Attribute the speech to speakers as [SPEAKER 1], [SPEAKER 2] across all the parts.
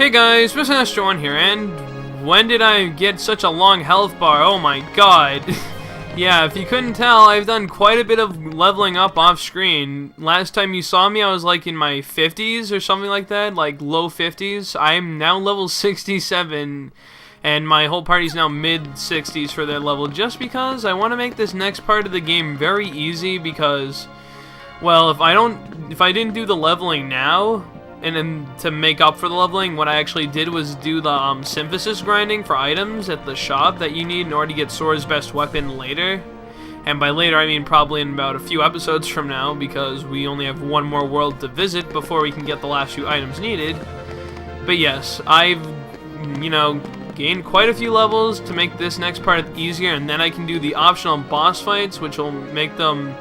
[SPEAKER 1] Hey guys, Mr. Astro1 here, and when did I get such a long health bar? Oh my god. Yeah, if you couldn't tell, I've done quite a bit of leveling up off screen. Last time you saw me, I was like in my 50s or something like that, like low 50s. I'm now level 67, and my whole party's now mid 60s for their level, just because I want to make this next part of the game very easy, because, well, if I didn't do the leveling now, and then to make up for the leveling, what I actually did was do the synthesis grinding for items at the shop that you need in order to get Sora's best weapon later. And by later, I mean probably in about a few episodes from now, because we only have one more world to visit before we can get the last few items needed. But yes, I've, gained quite a few levels to make this next part easier, and then I can do the optional boss fights, which will make them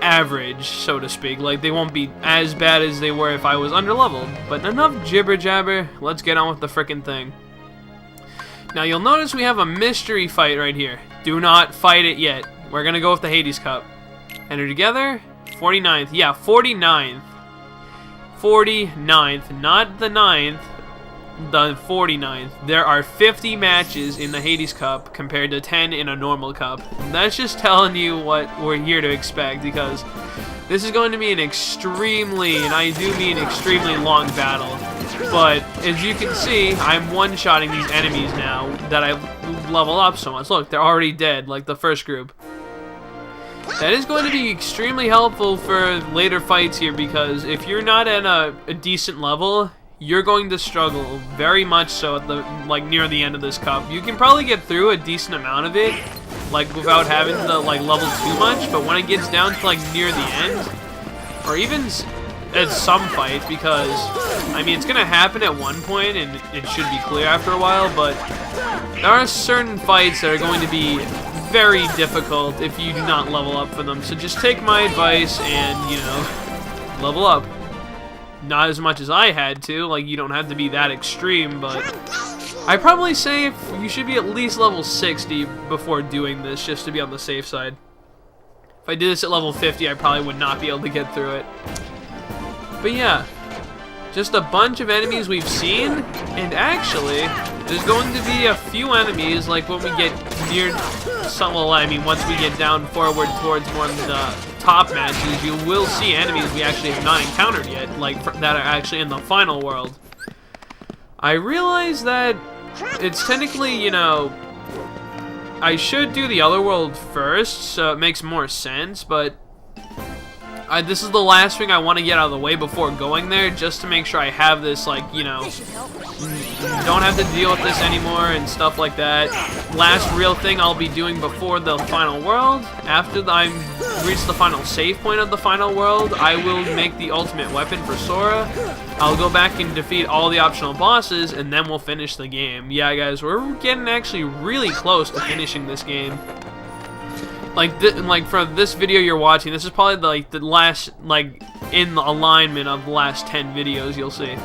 [SPEAKER 1] average, so to speak. Like, they won't be as bad as they were if I was underleveled. But enough jibber jabber, let's get on with the frickin' thing. Now you'll notice we have a mystery fight right here. Do not fight it yet. We're gonna go with the Hades Cup. Enter together. 49th. Yeah, 49th. 49th, not the 9th. The 49th. There are 50 matches in the Hades Cup compared to 10 in a normal cup. That's just telling you what we're here to expect, because this is going to be an extremely, and I do mean extremely, long battle. But as you can see, I'm one-shotting these enemies now that I've leveled up so much. Look, they're already dead, like the first group. That is going to be extremely helpful for later fights here, because if you're not at a decent level, you're going to struggle very much so at the near the end of this cup. You can probably get through a decent amount of it, without having to level too much, but when it gets down to near the end, or even at some fights, because I mean it's gonna happen at one point and it should be clear after a while, but there are certain fights that are going to be very difficult if you do not level up for them. So just take my advice and, level up. Not as much as I had to, you don't have to be that extreme, but I'd probably say you should be at least level 60 before doing this, just to be on the safe side. If I did this at level 50, I probably would not be able to get through it. But yeah, just a bunch of enemies we've seen, and actually, there's going to be a few enemies, when we get near once we get down forward towards more of the top matches, you will see enemies we actually have not encountered yet, that are actually in the final world. I realize that it's technically, I should do the other world first, so it makes more sense, but this is the last thing I want to get out of the way before going there, just to make sure I have this, don't have to deal with this anymore and stuff like that. Last real thing I'll be doing before the final world, after I reach the final save point of the final world, I will make the ultimate weapon for Sora. I'll go back and defeat all the optional bosses, and then we'll finish the game. Yeah, guys, we're getting actually really close to finishing this game. For this video you're watching, this is probably the last, in the alignment of the last 10 videos you'll see.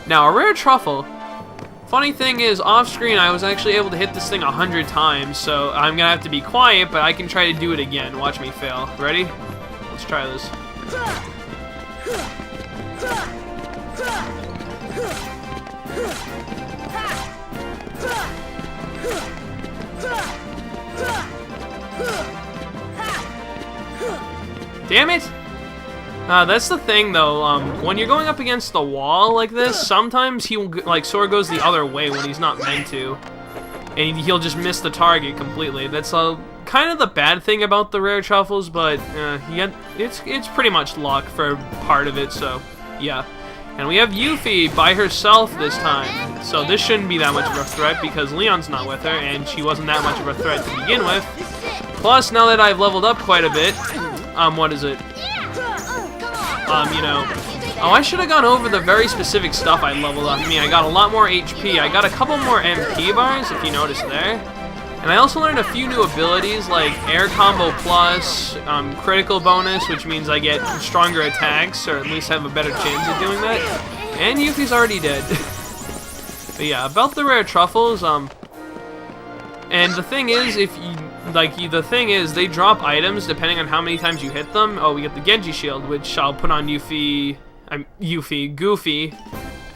[SPEAKER 1] Now, a rare truffle. Funny thing is, off screen I was actually able to hit this thing 100 times, so I'm gonna have to be quiet, but I can try to do it again. Watch me fail. Ready? Let's try this. Damn it! That's the thing, though. When you're going up against the wall like this, sometimes Sora goes the other way when he's not meant to, and he'll just miss the target completely. That's kind of the bad thing about the rare truffles, but it's pretty much luck for part of it. So yeah. And we have Yuffie by herself this time, so this shouldn't be that much of a threat because Leon's not with her, and she wasn't that much of a threat to begin with. Plus, now that I've leveled up quite a bit, what is it? Oh, I should have gone over the very specific stuff I leveled up. I mean, I got a lot more HP. I got a couple more MP bars, if you notice there. And I also learned a few new abilities, like Air Combo Plus, Critical Bonus, which means I get stronger attacks, or at least have a better chance of doing that. And Yuffie's already dead. But yeah, about the rare truffles, and the thing is, they drop items depending on how many times you hit them. Oh, we get the Genji shield, which I'll put on Goofy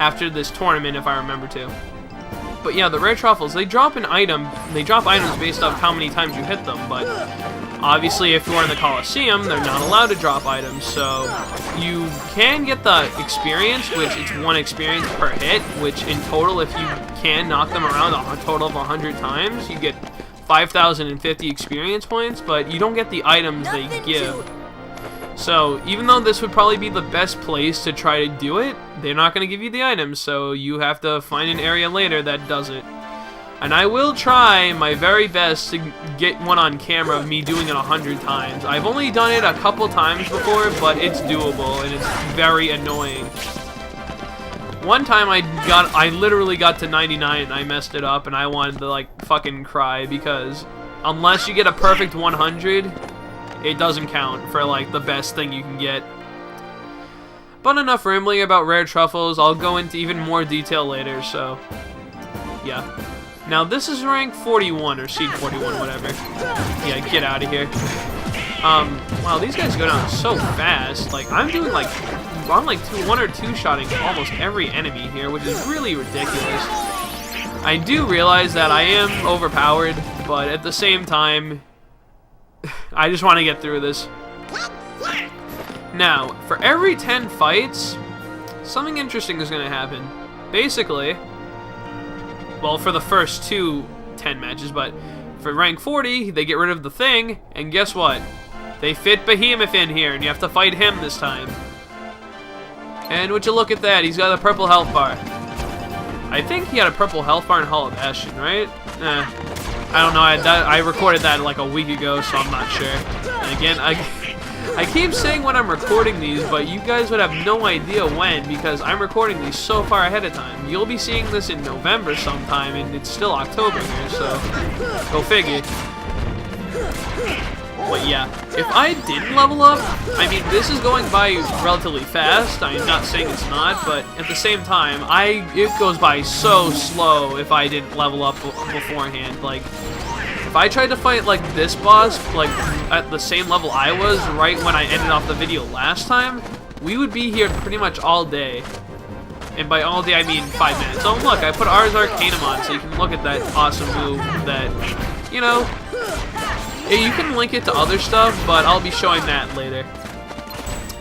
[SPEAKER 1] after this tournament, if I remember to. But yeah, the rare truffles, they drop items based off how many times you hit them, but obviously if you're in the Coliseum, they're not allowed to drop items, so you can get the experience, which it's 1 experience per hit, which in total, if you can knock them around a total of 100 times, you get 5,050 experience points, but you don't get the items they give. So, even though this would probably be the best place to try to do it, they're not going to give you the items, so you have to find an area later that does it. And I will try my very best to get one on camera of me doing it 100 times. I've only done it a couple times before, but it's doable, and it's very annoying. One time I literally got to 99 and I messed it up, and I wanted to, like, fucking cry, because unless you get a perfect 100... it doesn't count for, like, the best thing you can get. But enough rambling about rare truffles. I'll go into even more detail later, so... yeah. Now, this is rank 41, or seed 41, whatever. Yeah, get out of here. Wow, these guys go down so fast. Like, I'm doing, like... I'm, like, 1 or 2-shotting almost every enemy here, which is really ridiculous. I do realize that I am overpowered, but at the same time... I just want to get through this. Now, for every 10 fights, something interesting is going to happen. Basically, well, for the first 10 matches, but for rank 40, they get rid of the thing, and guess what? They fit Behemoth in here, and you have to fight him this time. And would you look at that, he's got a purple health bar. I think he had a purple health bar in Hollow Bastion, right? I don't know, I recorded that like a week ago, so I'm not sure. And again, I keep saying when I'm recording these, but you guys would have no idea when, because I'm recording these so far ahead of time. You'll be seeing this in November sometime, and it's still October here, so go figure. But yeah, if I didn't level up, I mean, this is going by relatively fast. I'm not saying it's not, but at the same time, it goes by so slow if I didn't level up beforehand. Like, if I tried to fight, like, this boss, like, at the same level I was right when I ended off the video last time, we would be here pretty much all day. And by all day, I mean 5 minutes. Oh, look, I put Ars Arcanum on, so you can look at that awesome move that, you know... you can link it to other stuff, but I'll be showing that later.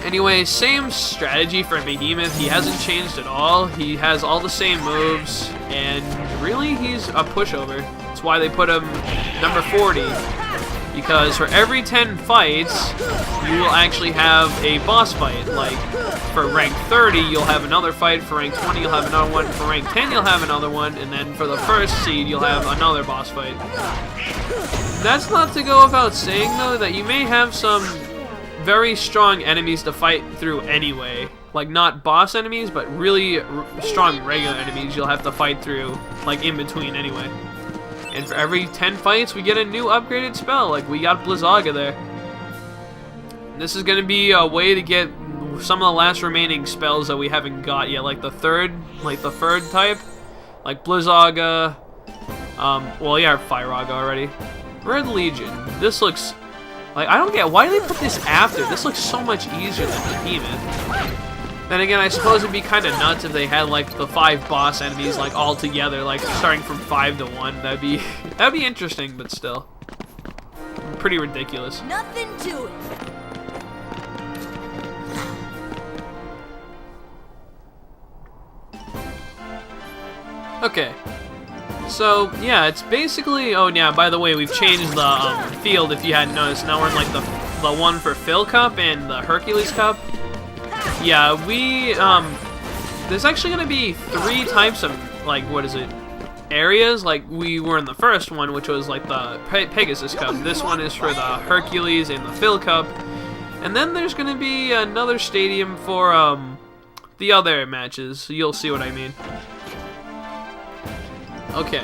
[SPEAKER 1] Anyway, same strategy for Behemoth. He hasn't changed at all. He has all the same moves, and really, he's a pushover. That's why they put him number 40. Because for every 10 fights, you will actually have a boss fight. Like, for rank 30, you'll have another fight. For rank 20, you'll have another one. For rank 10, you'll have another one. And then for the first seed, you'll have another boss fight. That's not to go without saying, though, that you may have some very strong enemies to fight through anyway. Like, not boss enemies, but really strong regular enemies you'll have to fight through, like, in between anyway. And for every 10 fights, we get a new upgraded spell. Like, we got Blizzaga there. And this is going to be a way to get some of the last remaining spells that we haven't got yet. Like the third type. Like Blizzaga. Well, yeah, Firaga already. Red Legion. This looks... like, I don't get... why do they put this after? This looks so much easier than Behemoth. Then again, I suppose it'd be kind of nuts if they had, like, the 5 boss enemies, like, all together, like, starting from 5 to 1. That'd be interesting, but still. Pretty ridiculous.
[SPEAKER 2] Nothing to it.
[SPEAKER 1] Okay. So, yeah, it's basically... oh, yeah, by the way, we've changed the field, if you hadn't noticed. Now we're in, like, the one for Phil Cup and the Hercules Cup. Yeah, we, there's actually going to be 3 types of, like, what is it, areas. Like, we were in the first one, which was, like, the Pegasus Cup. This one is for the Hercules and the Phil Cup. And then there's going to be another stadium for, the other matches. So you'll see what I mean. Okay,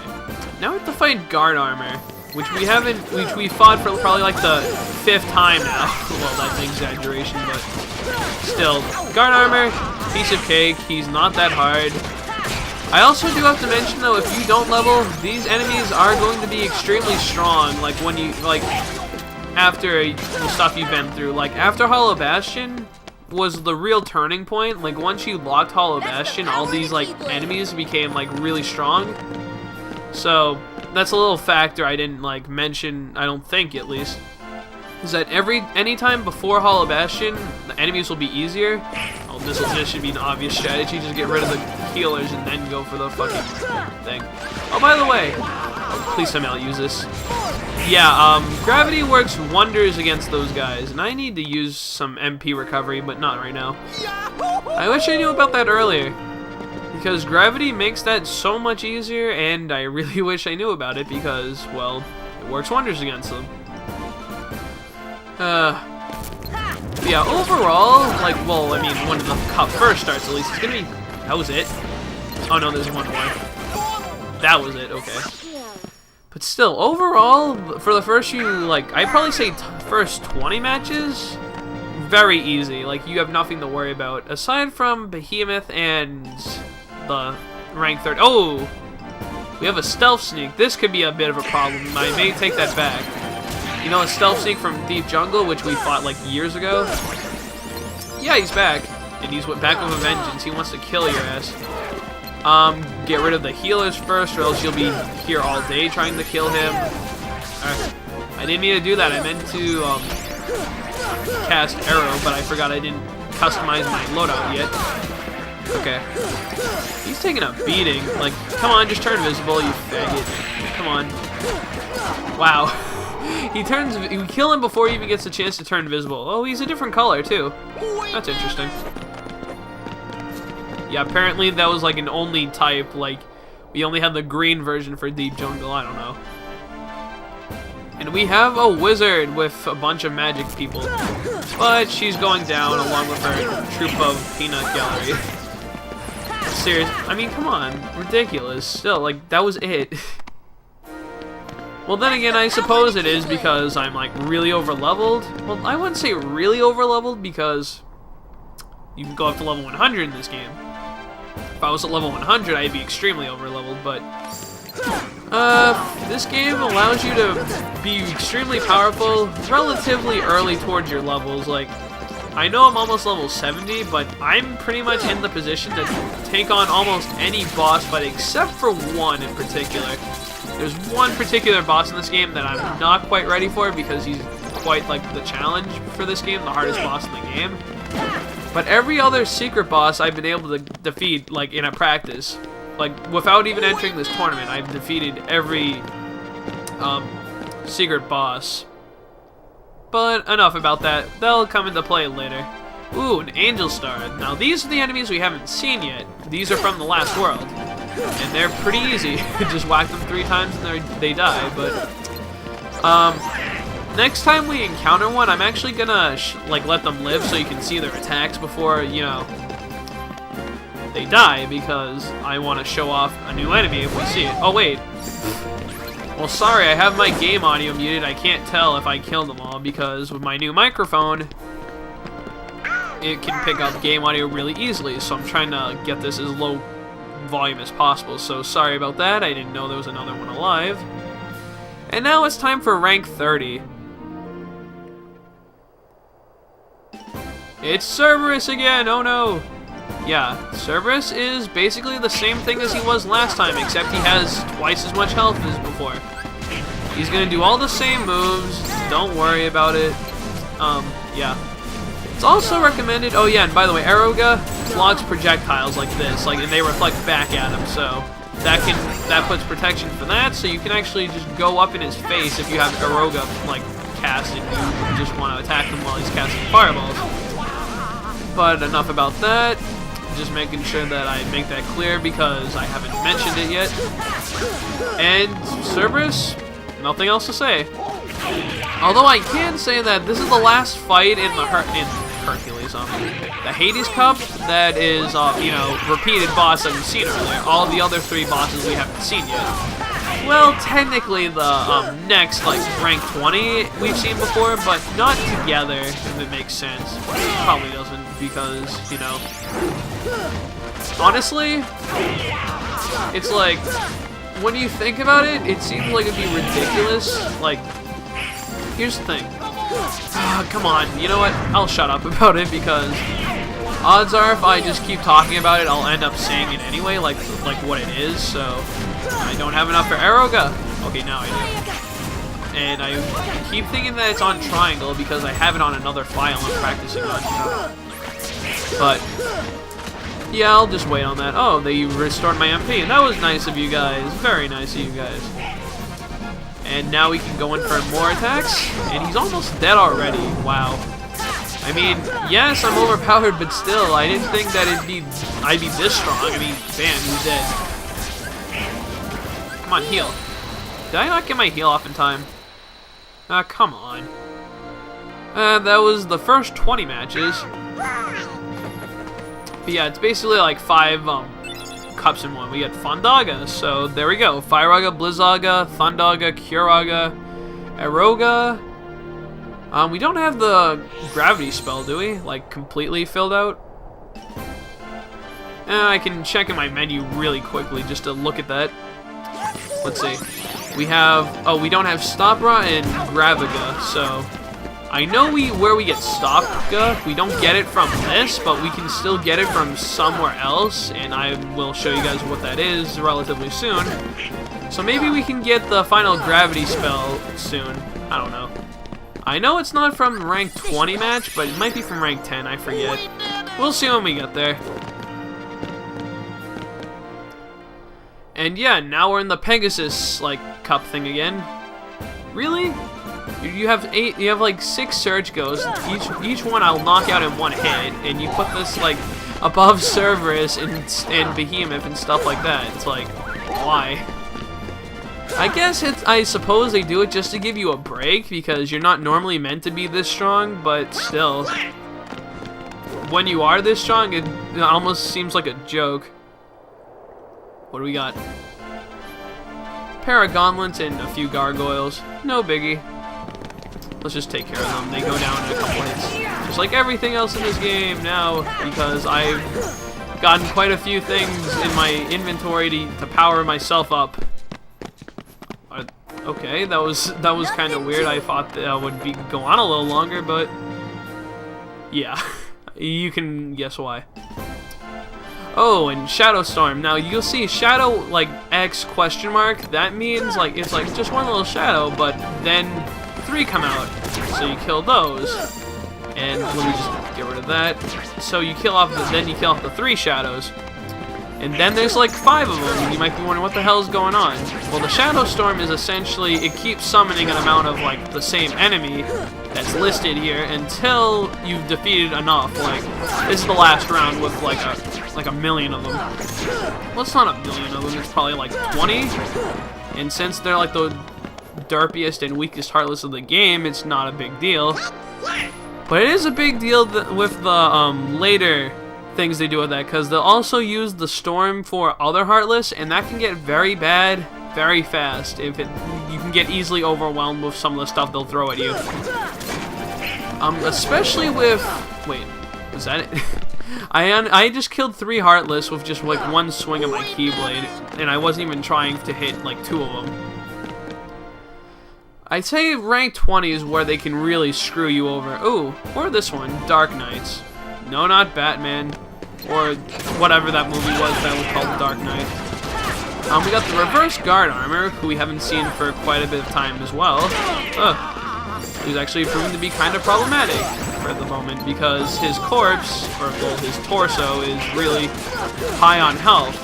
[SPEAKER 1] now we have to fight Guard Armor, which we fought for probably like the 5th time now. Well, that's an exaggeration, but still. Guard Armor, piece of cake, he's not that hard. I also do have to mention though, if you don't level, these enemies are going to be extremely strong, like when you, like, after the stuff you've been through. Like, after Hollow Bastion, was the real turning point. Like, once you locked Hollow Bastion, all these, like, enemies became, like, really strong. So, that's a little factor I didn't, like, mention, I don't think, at least. Is that anytime before Hollow Bastion, the enemies will be easier. Oh, this should be an obvious strategy. Just get rid of the healers and then go for the fucking thing. Oh, by the way, please tell me I'll use this. Yeah, gravity works wonders against those guys, and I need to use some MP recovery, but not right now. I wish I knew about that earlier, because gravity makes that so much easier, and I really wish I knew about it because, well, it works wonders against them. Yeah, overall, like, well, I mean, when the cup first starts, at least, it's gonna be... That was it? Oh, no, there's one more. That was it, okay. But still, overall, for the first few, like, I'd probably say first 20 matches, very easy. Like, you have nothing to worry about. Aside from Behemoth and the rank 30. Oh! We have a stealth sneak. This could be a bit of a problem. I may take that back. You know, a stealth sneak from Deep Jungle, which we fought, like, years ago? Yeah, he's back. And he's back with a vengeance. He wants to kill your ass. Get rid of the healers first, or else you'll be here all day trying to kill him. Alright. I didn't mean to do that. I meant to, cast Arrow, but I forgot I didn't customize my loadout yet. Okay. He's taking a beating. Like, come on, just turn invisible, you faggot. Come on. Wow. We kill him before he even gets a chance to turn invisible. Oh, he's a different color, too. That's interesting. Yeah, apparently that was like an only type, like, we only had the green version for Deep Jungle, I don't know. And we have a wizard with a bunch of magic people. But she's going down along with her troop of peanut gallery. Serious, I mean, come on, ridiculous. Still, like, that was it. Well, then again, I suppose it is because I'm, like, really over-leveled. Well, I wouldn't say really over-leveled because you can go up to level 100 in this game. If I was at level 100, I'd be extremely over-leveled, but this game allows you to be extremely powerful relatively early towards your levels. Like, I know I'm almost level 70, but I'm pretty much in the position to take on almost any boss fight except for one in particular. There's one particular boss in this game that I'm not quite ready for because he's quite like the challenge for this game, the hardest boss in the game. But every other secret boss I've been able to defeat, like, in a practice. Like, without even entering this tournament, I've defeated every secret boss. But enough about that. They'll come into play later. Ooh, an Angel Star. Now, these are the enemies we haven't seen yet. These are from the last world. And they're pretty easy. Just whack them 3 times and they die. But, next time we encounter one, I'm actually gonna, like, let them live so you can see their attacks before, you know, they die, because I want to show off a new enemy if we see it. Oh, wait. Well, sorry, I have my game audio muted. I can't tell if I killed them all, because with my new microphone, it can pick up game audio really easily, so I'm trying to get this as low volume as possible. So, sorry about that. I didn't know there was another one alive. And now it's time for rank 30. It's Cerberus again! Oh no! Yeah, Cerberus is basically the same thing as he was last time, except he has twice as much health as before. He's gonna do all the same moves, don't worry about it. Yeah. It's also recommended, oh yeah, and by the way, Aeroga blocks projectiles like this, like, and they reflect back at him, so that puts protection for that, so you can actually just go up in his face if you have Aeroga, like, cast and you just want to attack him while he's casting fireballs. But enough about that. Just making sure that I make that clear because I haven't mentioned it yet. And Cerberus, nothing else to say. Although I can say that this is the last fight in the Hercules, the Hades Cup that is, you know, repeated boss that we've seen earlier. All the other 3 bosses we haven't seen yet. Well, technically the next, like, rank 20 we've seen before, but not together, if it makes sense. Probably doesn't, because, you know, honestly, it's like, when you think about it, it seems like it'd be ridiculous. Like, here's the thing. Come on, you know what? I'll shut up about it because odds are if I just keep talking about it, I'll end up saying it anyway, like what it is. So I don't have enough for Aeroga. Okay, now I do. And I keep thinking that it's on triangle because I have it on another file I'm practicing on. But yeah, I'll just wait on that. Oh, they restored my MP. That was nice of you guys. Very nice of you guys. And now we can go in for more attacks. And he's almost dead already. Wow. I mean, yes, I'm overpowered, but still, I didn't think that I'd be this strong. I mean, bam, he's dead. Come on, heal. Did I not get my heal off in time? Ah, come on. That was the first 20 matches. But yeah, it's basically like 5 cups in one. We get Fondaga, so there we go. Firaga, Blizzaga, Thundaga, Curaga, Aeroga. We don't have the gravity spell, do we? Like, completely filled out? I can check in my menu really quickly just to look at that. Let's see. We have... Oh, we don't have Stopra and Graviga, so... I know where we get Stopga. We don't get it from this, but we can still get it from somewhere else, and I will show you guys what that is relatively soon. So maybe we can get the final gravity spell soon. I don't know. I know it's not from rank 20 match, but it might be from rank 10, I forget. We'll see when we get there. And yeah, now we're in the Pegasus, like, cup thing again. Really? You have like 6 Surge Ghosts. Each one I'll knock out in one hit, and you put this like above Cerberus and Behemoth and stuff like that. It's like, why? I guess I suppose they do it just to give you a break because you're not normally meant to be this strong, but still, when you are this strong, it almost seems like a joke. What do we got? Pair of gauntlets and a few gargoyles. No biggie. Let's just take care of them. They go down in a couple hits. Just like everything else in this game now, because I've gotten quite a few things in my inventory to power myself up. Okay, that was kind of weird. I thought that would go on a little longer, but yeah, you can guess why. Oh, and Shadow Storm. Now you'll see Shadow like X question mark. That means like it's like just one little shadow, but then 3 come out. So you kill those, and let me just get rid of that. So you kill off then you kill off the 3 shadows. And then there's like 5 of them, and you might be wondering what the hell is going on. Well, the Shadow Storm is essentially, it keeps summoning an amount of like the same enemy that's listed here until you've defeated enough. Like, this is the last round with like a million of them. Well, it's not a million of them, it's probably like 20. And since they're like the derpiest and weakest Heartless of the game, it's not a big deal. But it is a big deal with the later things they do with that, because they'll also use the Storm for other Heartless, and that can get very bad very fast. You can get easily overwhelmed with some of the stuff they'll throw at you. Especially with... Wait, was that it? I just killed 3 Heartless with just like 1 swing of my Keyblade, and I wasn't even trying to hit like 2 of them. I'd say rank 20 is where they can really screw you over. Ooh, or this one, Dark Knights. No, not Batman, or whatever that movie was that was called Dark Knight. We got the Reverse Guard Armor, who we haven't seen for quite a bit of time as well. He's actually proven to be kind of problematic for the moment because his corpse, or well, his torso, is really high on health.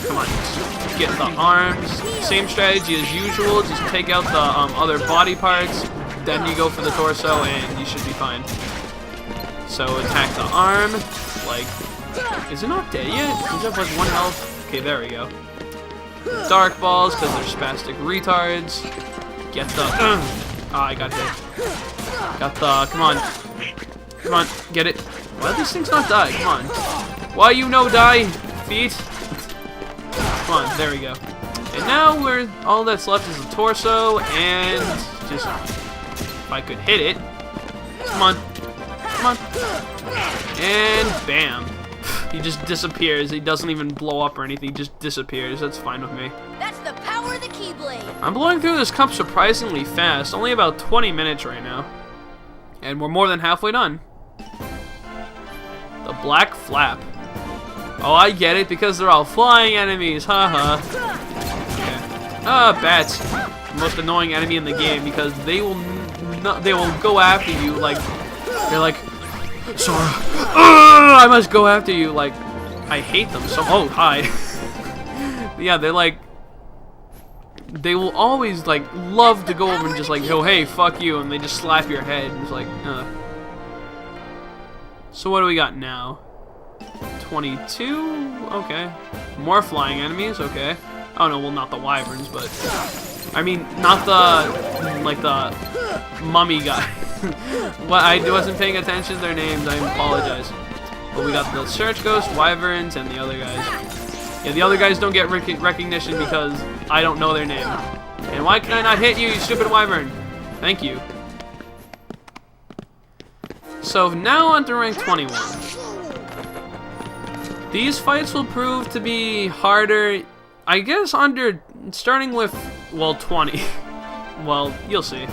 [SPEAKER 1] Come on, just get the arms. Same strategy as usual, just take out the other body parts, then you go for the torso, and you should be fine. So attack the arm, like, is it not dead yet? Does it have like 1 health? Okay, there we go. Dark balls, because they're spastic retards. Get the, I got hit. Got the, come on, get it. Why do these things not die? Come on. Why you no die, feet? Come on, there we go. And now all that's left is the torso, and just, if I could hit it. Come on. Come on. And bam. He just disappears. He doesn't even blow up or anything. He just disappears. That's fine with me.
[SPEAKER 2] That's the power of the
[SPEAKER 1] I'm blowing through this cup surprisingly fast, only about 20 minutes right now. And we're more than halfway done. The black flap. Oh, I get it, because they're all flying enemies, haha. Okay. Bats. The most annoying enemy in the game, because they will go after you, like, they're like, Sora, I must go after you, like, I hate them so, oh, hi. Yeah, they're like, they will always, like, love to go over and just, like, go, hey, fuck you, and they just slap your head, and it's like, So what do we got now? 22? Okay. More flying enemies, okay. Oh no, well, not the wyverns, but, I mean, not the, like, the mummy guy. Well, I wasn't paying attention to their names, I apologize. But we got the search ghost, wyverns, and the other guys. Yeah, the other guys don't get recognition because I don't know their name. And why can I not hit you, you stupid wyvern? Thank you. So now on to rank 21. These fights will prove to be harder, I guess, starting with, well, 20. Well, you'll see.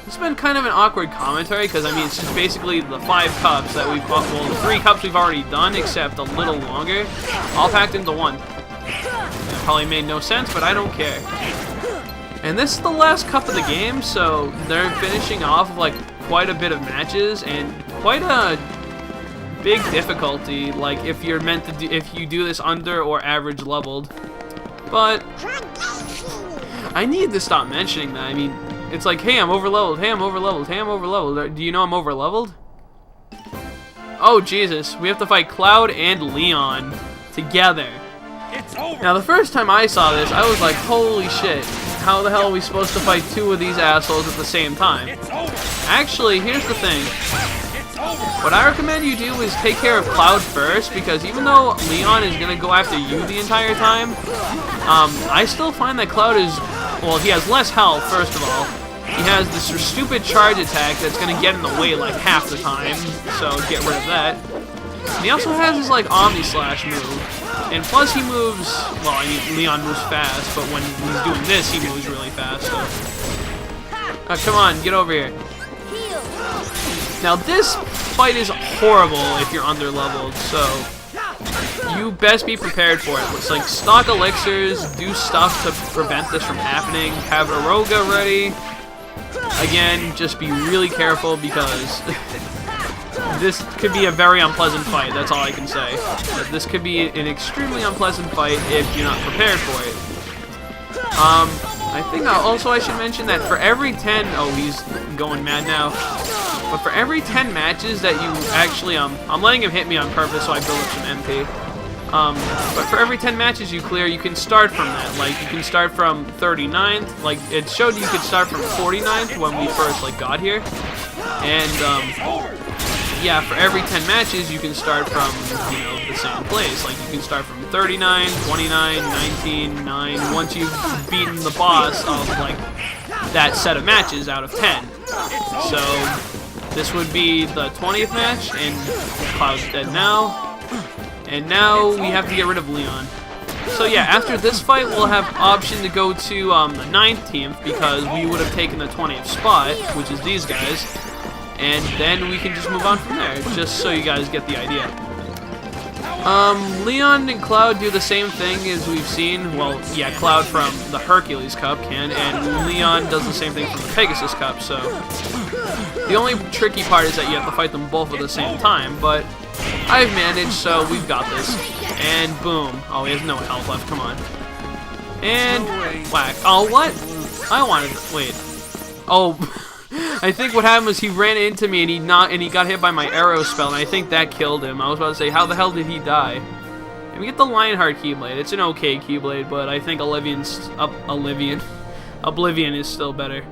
[SPEAKER 1] It's been kind of an awkward commentary because, I mean, it's just basically the 5 cups that we've, well, the 3 cups we've already done, except a little longer, all packed into one. It probably made no sense, but I don't care. And this is the last cup of the game, so they're finishing off with, like, quite a bit of matches and quite a big difficulty, like, if you're meant to do, if you do this under or average leveled. But I need to stop mentioning that. I mean, it's like, hey, I'm overleveled, hey, I'm overleveled, hey, I'm overleveled. Do you know I'm overleveled? Oh, Jesus. We have to fight Cloud and Leon together.
[SPEAKER 2] It's over.
[SPEAKER 1] Now, the first time I saw this, I was like, holy shit. How the hell are we supposed to fight 2 of these assholes at the same time?
[SPEAKER 2] It's over.
[SPEAKER 1] Actually, here's the thing.
[SPEAKER 2] It's over.
[SPEAKER 1] What I recommend you do is take care of Cloud first, because even though Leon is going to go after you the entire time, I still find that Cloud is, well, he has less health, first of all. He has this stupid charge attack that's going to get in the way like half the time, so get rid of that. And he also has his like Omni Slash move, and plus he moves, well, I mean, Leon moves fast, but when he's doing this, he moves really fast, so. Oh, come on, get over here. Now this fight is horrible if you're under-leveled, so you best be prepared for it. It's like stock elixirs, do stuff to prevent this from happening, have Aroga ready. Again, just be really careful because this could be a very unpleasant fight, that's all I can say. But this could be an extremely unpleasant fight if you're not prepared for it. I think also I should mention that for every 10, oh, he's going mad now. But for every 10 matches that you actually, I'm letting him hit me on purpose so I build up some MP. But for every 10 matches you clear, you can start from that. Like, you can start from 39th. Like, it showed you could start from 49th when we first, like, got here. And, yeah, for every 10 matches, you can start from, you know, the same place. Like, you can start from 39, 29, 19, 9, once you've beaten the boss of, like, that set of matches out of 10. So, this would be the 20th match, and Cloud's dead now. And now we have to get rid of Leon. So yeah, after this fight, we'll have option to go to the 19th, because we would have taken the 20th spot, which is these guys. And then we can just move on from there, just so you guys get the idea. Leon and Cloud do the same thing as we've seen. Well, yeah, Cloud from the Hercules Cup can, and Leon does the same thing from the Pegasus Cup, so... The only tricky part is that you have to fight them both at the same time, but I've managed, so we've got this. And boom. Oh, he has no health left, come on. And whack. Oh, what? I wanted to, wait. Oh, I think what happened was he ran into me and he got hit by my arrow spell, and I think that killed him. I was about to say, how the hell did he die? And we get the Lionheart Keyblade. It's an okay Keyblade, but I think Oblivion is still better.